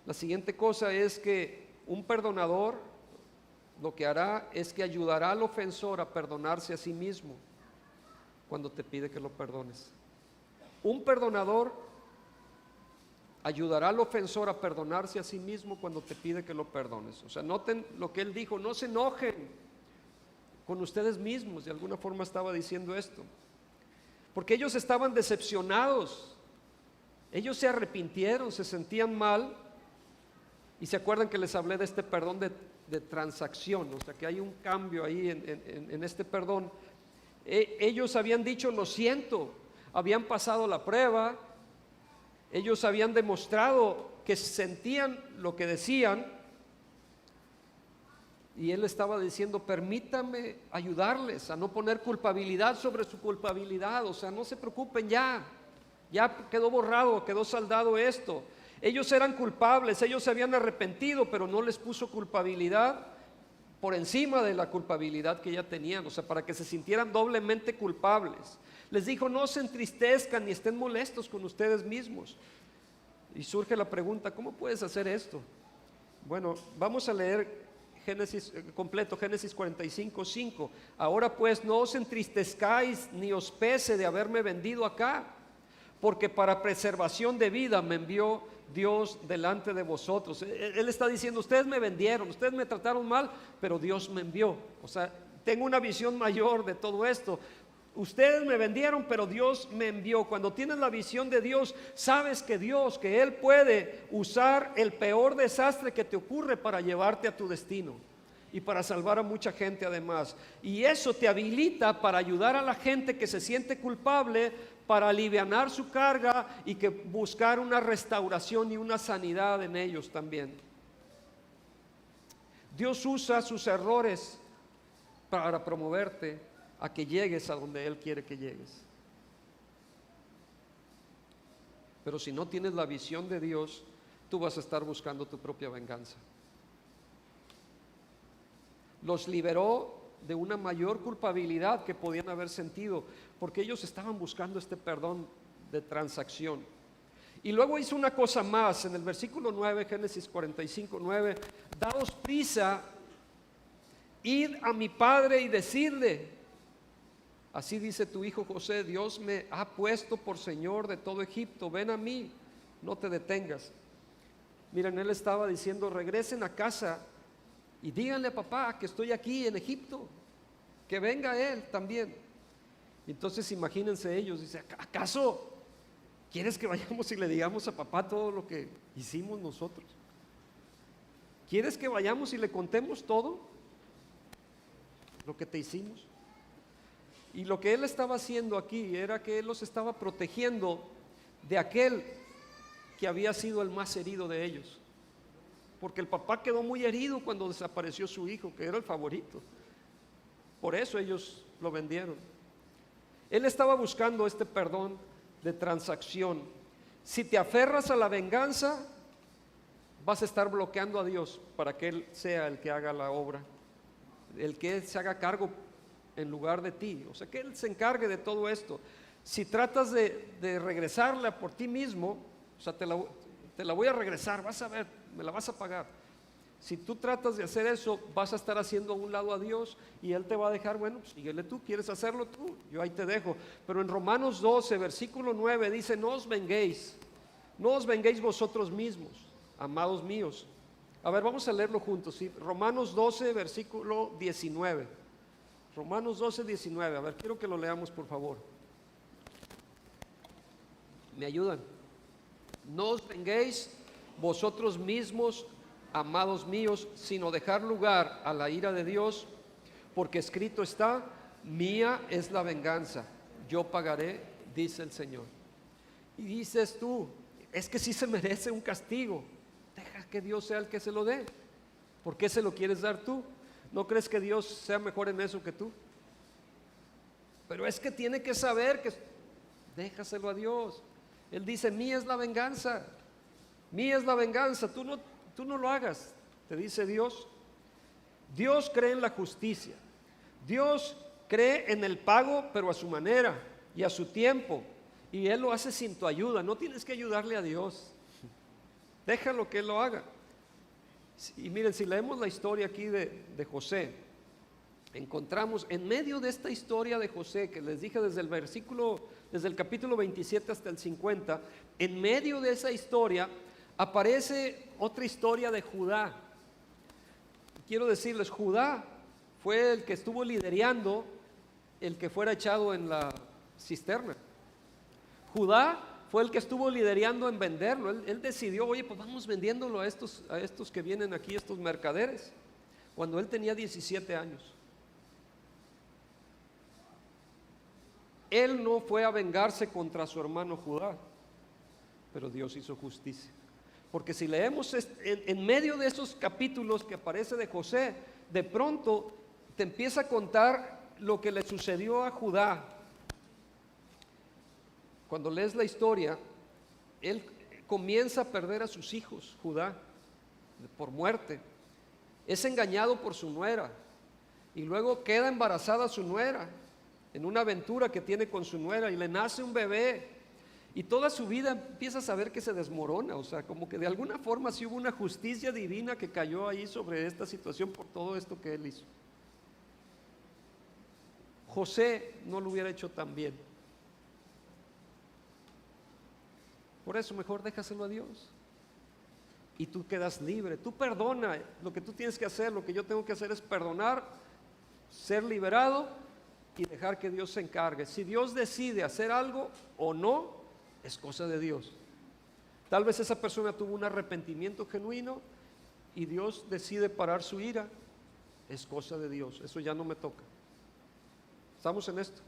La siguiente cosa es que un perdonador lo que hará es que ayudará al ofensor a perdonarse a sí mismo cuando te pide que lo perdones. Un perdonador ayudará al ofensor a perdonarse a sí mismo cuando te pide que lo perdones. O sea, noten lo que él dijo: no se enojen con ustedes mismos. De alguna forma estaba diciendo esto, porque ellos estaban decepcionados, ellos se arrepintieron, se sentían mal. Y se acuerdan que les hablé de este perdón de transacción, o sea que hay un cambio ahí en este perdón. Ellos habían dicho, lo siento, habían pasado la prueba, ellos habían demostrado que sentían lo que decían, y él estaba diciendo, permítame ayudarles a no poner culpabilidad sobre su culpabilidad. O sea, no se preocupen, ya quedó borrado, quedó saldado esto. Ellos eran culpables, ellos se habían arrepentido, pero no les puso culpabilidad por encima de la culpabilidad que ya tenían, o sea, para que se sintieran doblemente culpables. Les dijo, no se entristezcan ni estén molestos con ustedes mismos. Y surge la pregunta, ¿cómo puedes hacer esto? Bueno, vamos a leer Génesis completo, Génesis 45:5. Ahora pues no os entristezcáis ni os pese de haberme vendido acá, porque para preservación de vida me envió Dios delante de vosotros. Él está diciendo, ustedes me vendieron, ustedes me trataron mal, pero Dios me envió. O sea, tengo una visión mayor de todo esto. Ustedes me vendieron, pero Dios me envió. Cuando tienes la visión de Dios, sabes que Él puede usar el peor desastre que te ocurre para llevarte a tu destino y para salvar a mucha gente además. Y eso te habilita para ayudar a la gente que se siente culpable, para alivianar su carga y que buscar una restauración y una sanidad en ellos también. Dios usa sus errores para promoverte a que llegues a donde Él quiere que llegues. Pero si no tienes la visión de Dios, tú vas a estar buscando tu propia venganza. Los liberó de una mayor culpabilidad que podían haber sentido, porque ellos estaban buscando este perdón de transacción. Y luego hizo una cosa más, en el versículo 9, Génesis 45:9, daos prisa, id a mi padre y decidle, así dice tu hijo José, Dios me ha puesto por señor de todo Egipto, ven a mí, no te detengas. Miren, él estaba diciendo, regresen a casa y díganle a papá que estoy aquí en Egipto, que venga él también. Entonces imagínense ellos, dice, ¿acaso quieres que vayamos y le digamos a papá todo lo que hicimos nosotros? ¿Quieres que vayamos y le contemos todo lo que te hicimos? Y lo que él estaba haciendo aquí era que él los estaba protegiendo de aquel que había sido el más herido de ellos, porque el papá quedó muy herido cuando desapareció su hijo, que era el favorito. Por eso ellos lo vendieron. Él estaba buscando este perdón de transacción. Si te aferras a la venganza, vas a estar bloqueando a Dios para que Él sea el que haga la obra, el que Él se haga cargo en lugar de ti, o sea, que Él se encargue de todo esto. Si tratas de regresarla por ti mismo, o sea, te la voy a regresar, vas a ver, me la vas a pagar. Si tú tratas de hacer eso, vas a estar haciendo a un lado a Dios y Él te va a dejar, bueno, pues síguele tú, quieres hacerlo tú, yo ahí te dejo. Pero en Romanos 12, versículo 9 dice, no os venguéis vosotros mismos, amados míos. A ver, vamos a leerlo juntos, ¿sí? Romanos 12, versículo 19. Romanos 12, 19. A ver, quiero que lo leamos, por favor. ¿Me ayudan? No os venguéis vosotros mismos, amados míos, sino dejar lugar a la ira de Dios, porque escrito está, mía es la venganza, yo pagaré, dice el Señor. Y dices tú, es que sí se merece un castigo, deja que Dios sea el que se lo dé. ¿Por qué se lo quieres dar tú? ¿No crees que Dios sea mejor en eso que tú? Pero es que tiene que saber que déjaselo a Dios. Él dice, mía es la venganza, mía es la venganza, tú no lo hagas, te dice Dios. Dios cree en la justicia, Dios cree en el pago, pero a su manera y a su tiempo, y Él lo hace sin tu ayuda. No tienes que ayudarle a Dios, déjalo que Él lo haga. Y miren, si leemos la historia aquí de José, encontramos en medio de esta historia de José, que les dije desde el capítulo 27 hasta el 50, en medio de esa historia aparece otra historia de Judá. Quiero decirles, Judá fue el que estuvo liderando el que fuera echado en la cisterna. Judá fue el que estuvo liderando en venderlo. Él decidió, oye, pues vamos vendiéndolo a estos que vienen aquí, estos mercaderes, cuando él tenía 17 años. Él no fue a vengarse contra su hermano Judá, pero Dios hizo justicia. Porque si leemos en medio de esos capítulos que aparece de José, de pronto te empieza a contar lo que le sucedió a Judá. Cuando lees la historia, él comienza a perder a sus hijos, Judá, por muerte. Es engañado por su nuera y luego queda embarazada su nuera en una aventura que tiene con su nuera y le nace un bebé. Y toda su vida empieza a saber que se desmorona, o sea, como que de alguna forma sí hubo una justicia divina que cayó ahí sobre esta situación por todo esto que él hizo. José no lo hubiera hecho tan bien. Por eso mejor déjaselo a Dios. Y tú quedas libre, tú perdona. Lo que tú tienes que hacer, lo que yo tengo que hacer es perdonar, ser liberado y dejar que Dios se encargue. Si Dios decide hacer algo o no, es cosa de Dios. Tal vez esa persona tuvo un arrepentimiento genuino y Dios decide parar su ira. Es cosa de Dios, eso ya no me toca. ¿Estamos en esto?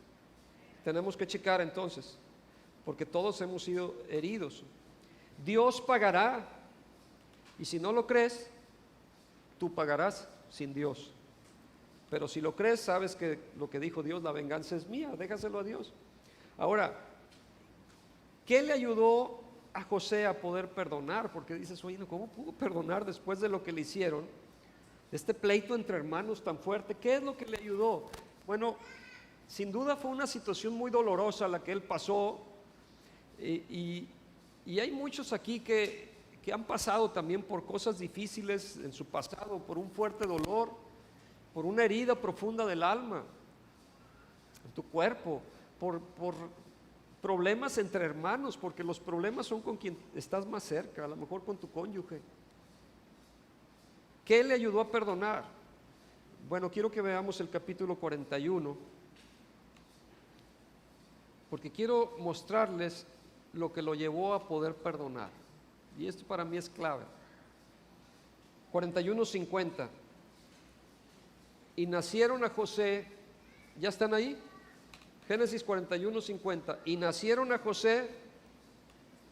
Tenemos que checar entonces, porque todos hemos sido heridos. Dios pagará, y si no lo crees, tú pagarás sin Dios. Pero si lo crees, sabes que lo que dijo Dios, la venganza es mía, déjaselo a Dios. Ahora, ¿qué le ayudó a José a poder perdonar? Porque dices, oye, ¿cómo pudo perdonar después de lo que le hicieron? Este pleito entre hermanos tan fuerte, ¿qué es lo que le ayudó? Bueno, sin duda fue una situación muy dolorosa la que él pasó, y hay muchos aquí que han pasado también por cosas difíciles en su pasado, por un fuerte dolor, por una herida profunda del alma, en tu cuerpo, por problemas entre hermanos, porque los problemas son con quien estás más cerca, a lo mejor con tu cónyuge. ¿Qué le ayudó a perdonar? Bueno, quiero que veamos el capítulo 41, porque quiero mostrarles lo que lo llevó a poder perdonar, y esto para mí es clave. 41:50. Y nacieron a José, ¿ya están ahí? Génesis 41:50. Y nacieron a José,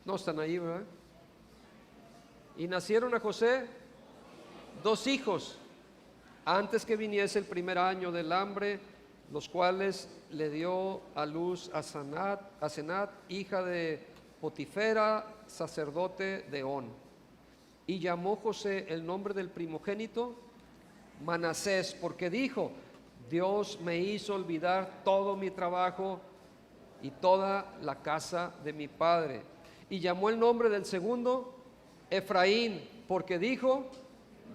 no están ahí, ¿verdad? Y nacieron a José 2 hijos antes que viniese el primer año del hambre, los cuales le dio a luz a Senat, hija de Potifera, sacerdote de On. Y llamó José el nombre del primogénito Manasés, porque dijo: Dios me hizo olvidar todo mi trabajo y toda la casa de mi padre. Y llamó el nombre del segundo Efraín, porque dijo: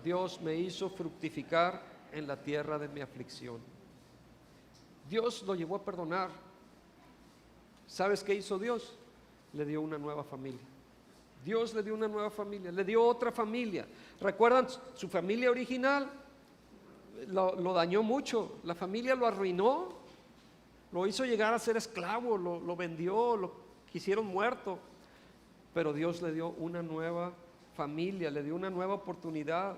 Dios me hizo fructificar en la tierra de mi aflicción. Dios lo llevó a perdonar. ¿Sabes qué hizo Dios? Le dio una nueva familia. Dios le dio una nueva familia, le dio otra familia. ¿Recuerdan su familia original? Lo dañó mucho, la familia lo arruinó, lo hizo llegar a ser esclavo, lo vendió, lo quisieron muerto. Pero Dios le dio una nueva familia, le dio una nueva oportunidad.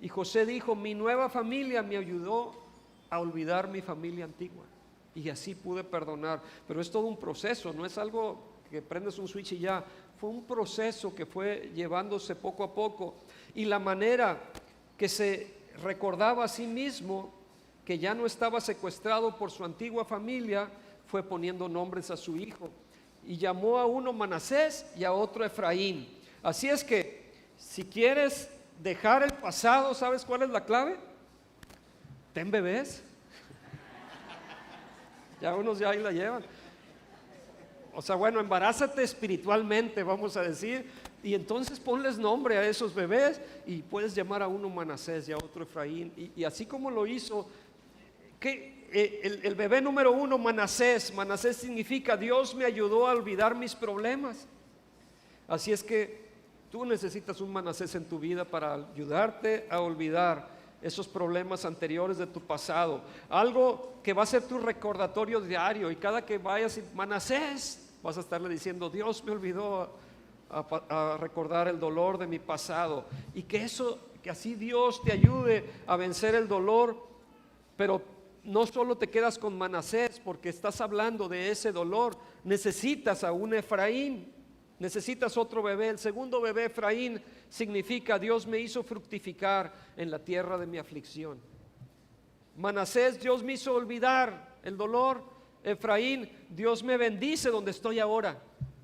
Y José dijo: mi nueva familia me ayudó a olvidar mi familia antigua, y así pude perdonar. Pero es todo un proceso, no es algo que prendes un switch y ya. Fue un proceso que fue llevándose poco a poco, y la manera que se recordaba a sí mismo que ya no estaba secuestrado por su antigua familia fue poniendo nombres a su hijo, y llamó a uno Manasés y a otro Efraín. Así es que si quieres dejar el pasado, ¿sabes cuál es la clave? Ten bebés. Ya unos ya ahí la llevan. O sea, bueno, embarázate espiritualmente, vamos a decir, y entonces ponles nombre a esos bebés, y puedes llamar a uno Manasés y a otro Efraín, y así como lo hizo, que el bebé número 1, Manasés significa: Dios me ayudó a olvidar mis problemas. Así es que tú necesitas un Manasés en tu vida para ayudarte a olvidar esos problemas anteriores de tu pasado, algo que va a ser tu recordatorio diario, y cada que vayas Manasés, vas a estarle diciendo: Dios me olvidó a recordar el dolor de mi pasado, y que así Dios te ayude a vencer el dolor, pero no solo te quedas con Manasés, porque estás hablando de ese dolor, necesitas a un Efraín, necesitas otro bebé. El segundo bebé, Efraín, significa Dios me hizo fructificar en la tierra de mi aflicción. Manasés, Dios me hizo olvidar el dolor. Efraín, Dios me bendice donde estoy ahora.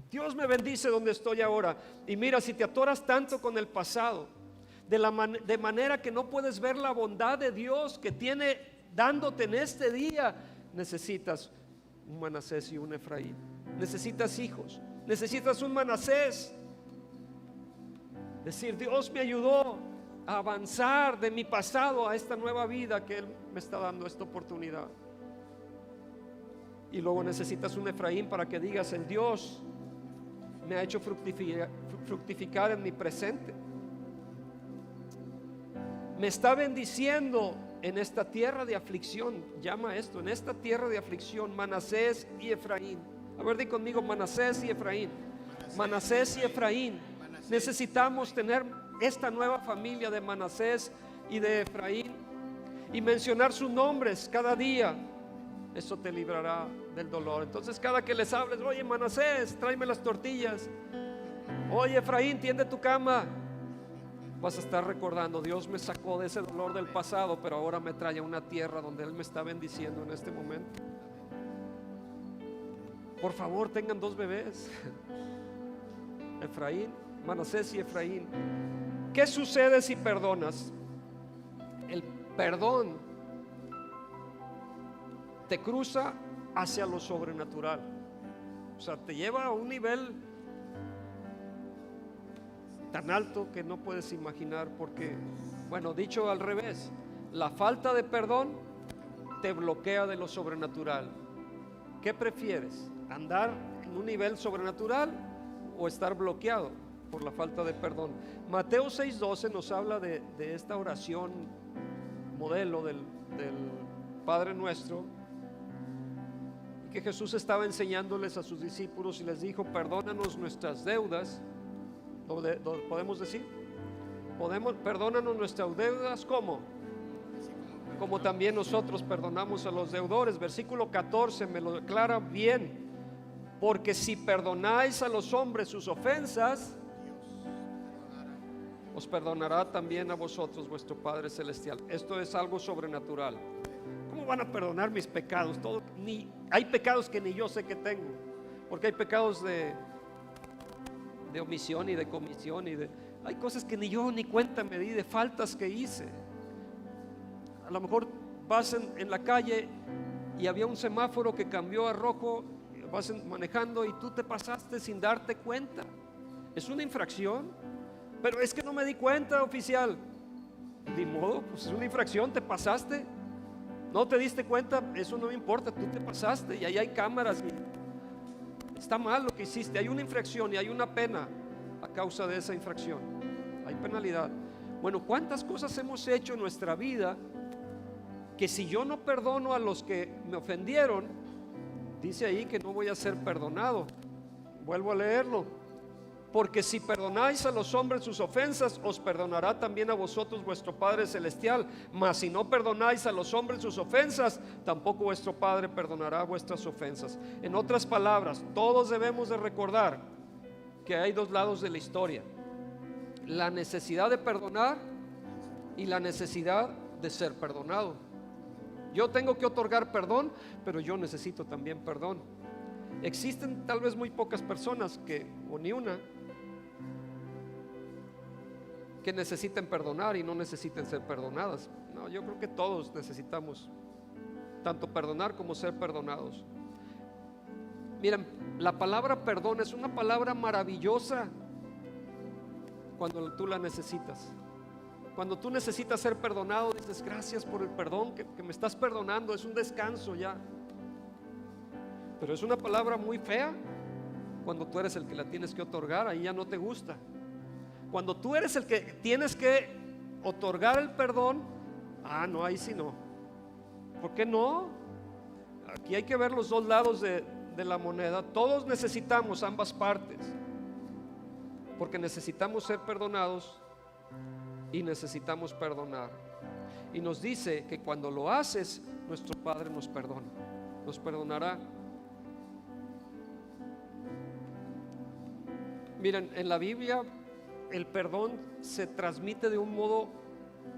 Dios me bendice donde estoy ahora. Y mira, si te atoras tanto con el pasado, de manera que no puedes ver la bondad de Dios que tiene dándote en este día, necesitas un Manasés y un Efraín. Necesitas hijos, necesitas un Manasés. Decir, Dios me ayudó a avanzar de mi pasado a esta nueva vida que Él me está dando, esta oportunidad. Y luego necesitas un Efraín para que digas, el Dios me ha hecho fructificar en mi presente. Me está bendiciendo en esta tierra de aflicción. Llama esto, en esta tierra de aflicción, Manasés y Efraín. A ver, di conmigo, Manasés y Efraín. Manasés y Efraín. Necesitamos tener esta nueva familia de Manasés y de Efraín y mencionar sus nombres cada día. Eso te librará del dolor. Entonces cada que les hables, oye Manasés, tráeme las tortillas. Oye Efraín, tiende tu cama. Vas a estar recordando, Dios me sacó de ese dolor del pasado, pero ahora me trae a una tierra donde Él me está bendiciendo en este momento. Por favor, tengan 2 bebés. Efraín, Manasés y Efraín. ¿Qué sucede si perdonas? El perdón te cruza hacia lo sobrenatural. O sea, te lleva a un nivel tan alto que no puedes imaginar, porque, bueno, dicho al revés, la falta de perdón te bloquea de lo sobrenatural. ¿Qué prefieres? ¿Andar en un nivel sobrenatural o estar bloqueado por la falta de perdón? Mateo 6:12 nos habla de esta oración modelo del Padre Nuestro, que Jesús estaba enseñándoles a sus discípulos y les dijo, perdónanos nuestras deudas. ¿Lo podemos decir? Perdónanos nuestras deudas, ¿cómo? Como también nosotros perdonamos a los deudores. Versículo 14 me lo declara bien. Porque si perdonáis a los hombres sus ofensas, os perdonará también a vosotros vuestro Padre Celestial. Esto es algo sobrenatural. ¿Cómo van a perdonar mis pecados? Hay pecados que ni yo sé que tengo, porque hay pecados de omisión y de comisión hay cosas que ni yo ni cuenta me di, de faltas que hice. A lo mejor vas en la calle y había un semáforo que cambió a rojo, vas manejando y tú te pasaste sin darte cuenta. Es una infracción, pero es que no me di cuenta, oficial. Ni modo, pues es una infracción, te pasaste. No te diste cuenta, eso no me importa, tú te pasaste y ahí hay cámaras. Está mal lo que hiciste, hay una infracción y hay una pena a causa de esa infracción. Hay penalidad. Bueno, ¿cuántas cosas hemos hecho en nuestra vida que si yo no perdono a los que me ofendieron, dice ahí que no voy a ser perdonado? Vuelvo a leerlo. Porque si perdonáis a los hombres sus ofensas, os perdonará también a vosotros vuestro Padre Celestial. Mas si no perdonáis a los hombres sus ofensas, tampoco vuestro Padre perdonará vuestras ofensas. En otras palabras, todos debemos de recordar que hay 2 lados de la historia: la necesidad de perdonar y la necesidad de ser perdonado. Yo tengo que otorgar perdón, pero yo necesito también perdón. Existen tal vez muy pocas personas o ni una, que necesiten perdonar y no necesiten ser perdonadas. No, yo creo que todos necesitamos tanto perdonar como ser perdonados. Miren, la palabra perdón es una palabra maravillosa cuando tú la necesitas. Cuando tú necesitas ser perdonado, dices gracias por el perdón que me estás perdonando, es un descanso ya. Pero es una palabra muy fea cuando tú eres el que la tienes que otorgar, ahí ya no te gusta. Cuando tú eres el que tienes que otorgar el perdón, no, ahí sí no. ¿Por qué no? Aquí hay que ver los 2 lados de la moneda. Todos necesitamos ambas partes, porque necesitamos ser perdonados y necesitamos perdonar. Y nos dice que cuando lo haces, nuestro Padre nos perdona, nos perdonará. Miren, en la Biblia el perdón se transmite de un modo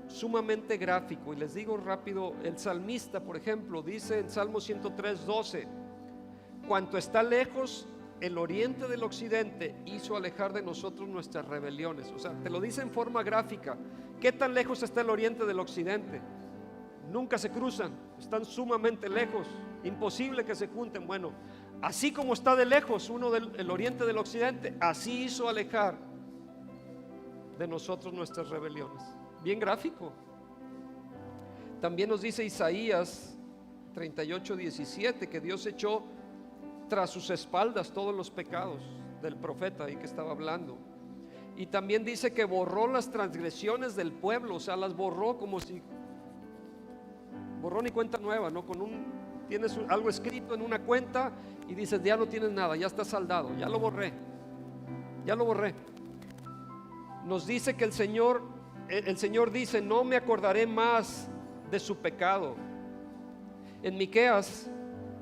sumamente gráfico, y les digo rápido. El salmista, por ejemplo, dice en Salmo 103:12: cuanto está lejos el oriente del occidente, hizo alejar de nosotros nuestras rebeliones. O sea, te lo dice en forma gráfica. ¿Qué tan lejos está el oriente del occidente? Nunca se cruzan, están sumamente lejos, imposible que se junten. Bueno, así como está de lejos uno del oriente del occidente, así hizo alejar de nosotros nuestras rebeliones. Bien gráfico. También nos dice Isaías 38:17 que Dios echó tras sus espaldas todos los pecados del profeta ahí que estaba hablando. Y también dice que borró las transgresiones del pueblo, o sea, las borró como si borrón y cuenta nueva, ¿no? Tienes algo escrito en una cuenta y dices, ya no tienes nada, ya está saldado, ya lo borré. Nos dice que el Señor dice: no me acordaré más de su pecado. En Miqueas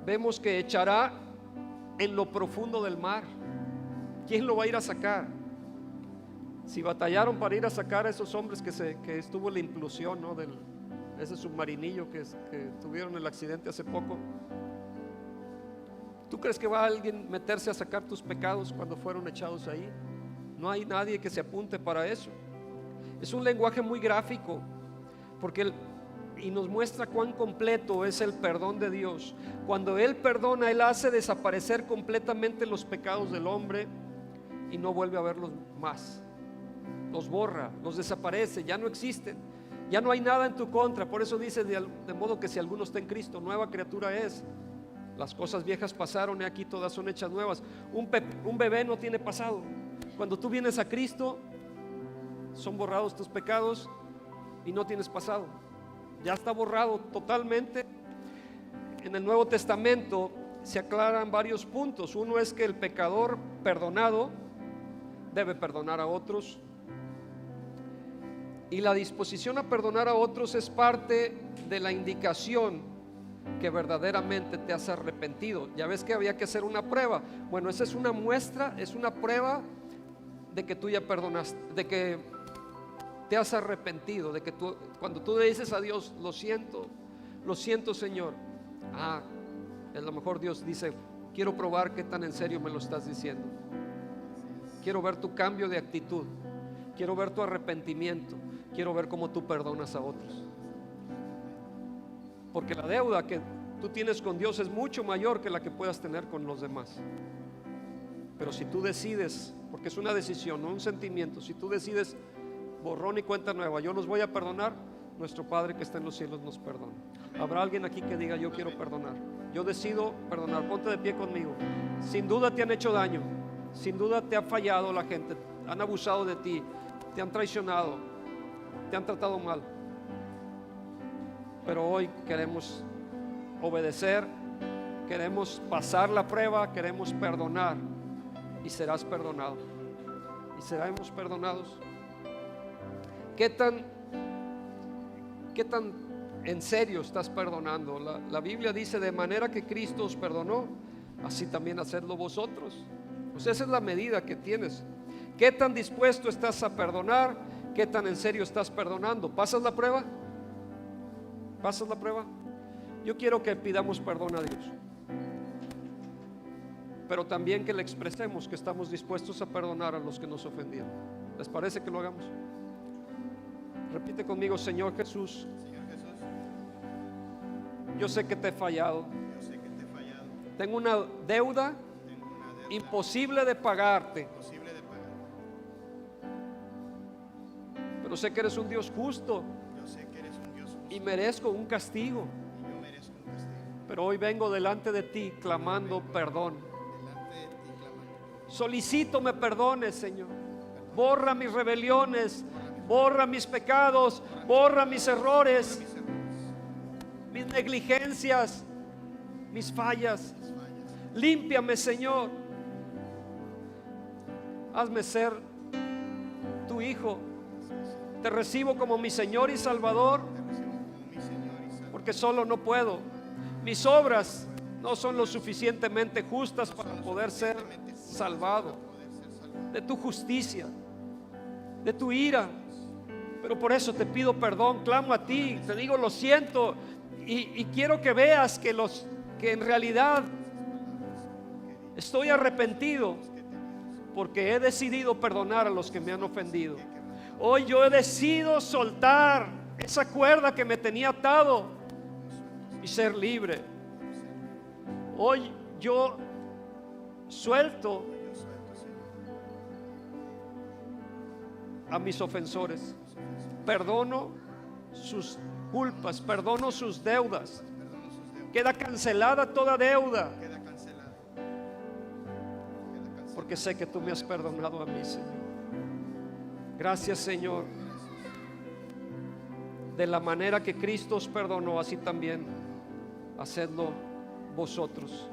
vemos que echará en lo profundo del mar. ¿Quién lo va a ir a sacar? Si batallaron para ir a sacar a esos hombres que estuvo la implosión, ¿no? Ese submarinillo que tuvieron el accidente hace poco. ¿Tú crees que va alguien meterse a sacar tus pecados cuando fueron echados ahí? No hay nadie que se apunte para eso. Es un lenguaje muy gráfico, y nos muestra cuán completo es el perdón de Dios. Cuando Él perdona, Él hace desaparecer completamente los pecados del hombre y no vuelve a verlos más. Los borra, los desaparece, ya no existen, ya no hay nada en tu contra. Por eso dice: de modo que si alguno está en Cristo, nueva criatura es. Las cosas viejas pasaron y aquí todas son hechas nuevas. Un bebé no tiene pasado. Cuando tú vienes a Cristo, son borrados tus pecados y no tienes pasado. Ya está borrado totalmente. En el Nuevo Testamento se aclaran varios puntos. Uno es que el pecador perdonado debe perdonar a otros, y la disposición a perdonar a otros es parte de la indicación que verdaderamente te has arrepentido. Ya ves que había que hacer una prueba. Bueno, esa es una muestra, es una prueba de que tú ya perdonaste, de que te has arrepentido, de que cuando tú le dices a Dios: lo siento Señor. A lo mejor Dios dice: quiero probar qué tan en serio me lo estás diciendo. Quiero ver tu cambio de actitud, quiero ver tu arrepentimiento, quiero ver cómo tú perdonas a otros. Porque la deuda que tú tienes con Dios es mucho mayor que la que puedas tener con los demás. Pero si tú decides, porque es una decisión, no un sentimiento, si tú decides borrón y cuenta nueva, yo los voy a perdonar, nuestro Padre que está en los cielos nos perdona. Habrá alguien aquí que diga: yo quiero perdonar, yo decido perdonar. Ponte de pie conmigo. Sin duda te han hecho daño, sin duda te ha fallado la gente, han abusado de ti, te han traicionado, te han tratado mal. Pero hoy queremos obedecer, queremos pasar la prueba, queremos perdonar, y serás perdonado, y seremos perdonados. ¿Qué tan en serio estás perdonando? La Biblia dice: de manera que Cristo os perdonó, así también hacedlo vosotros. Pues esa es la medida que tienes. ¿Qué tan dispuesto estás a perdonar? ¿Qué tan en serio estás perdonando? ¿Pasas la prueba? ¿Pasas la prueba? Yo quiero que pidamos perdón a Dios, pero también que le expresemos que estamos dispuestos a perdonar a los que nos ofendieron. ¿Les parece que lo hagamos? Repite conmigo: Señor Jesús, yo sé que te he fallado. Tengo una deuda imposible de pagarte, pero sé que eres un Dios justo y merezco un castigo. Pero hoy vengo delante de ti clamando perdón. Solicito me perdones, Señor. Borra mis rebeliones, borra mis pecados, borra mis errores, mis negligencias, mis fallas. Límpiame, Señor. Hazme ser tu hijo. Te recibo como mi Señor y Salvador. porque solo no puedo. Mis obras no son lo suficientemente justas para poder ser salvado de tu justicia, de tu ira. Pero por eso te pido perdón, clamo a ti, te digo lo siento, y quiero que veas que en realidad estoy arrepentido, porque he decidido perdonar a los que me han ofendido. Hoy yo he decidido soltar esa cuerda que me tenía atado y ser libre. Hoy yo suelto a mis ofensores, perdono sus culpas, perdono sus deudas. Queda cancelada toda deuda, porque sé que tú me has perdonado a mí, Señor. Gracias, Señor. De la manera que Cristo os perdonó, así también hacedlo vosotros.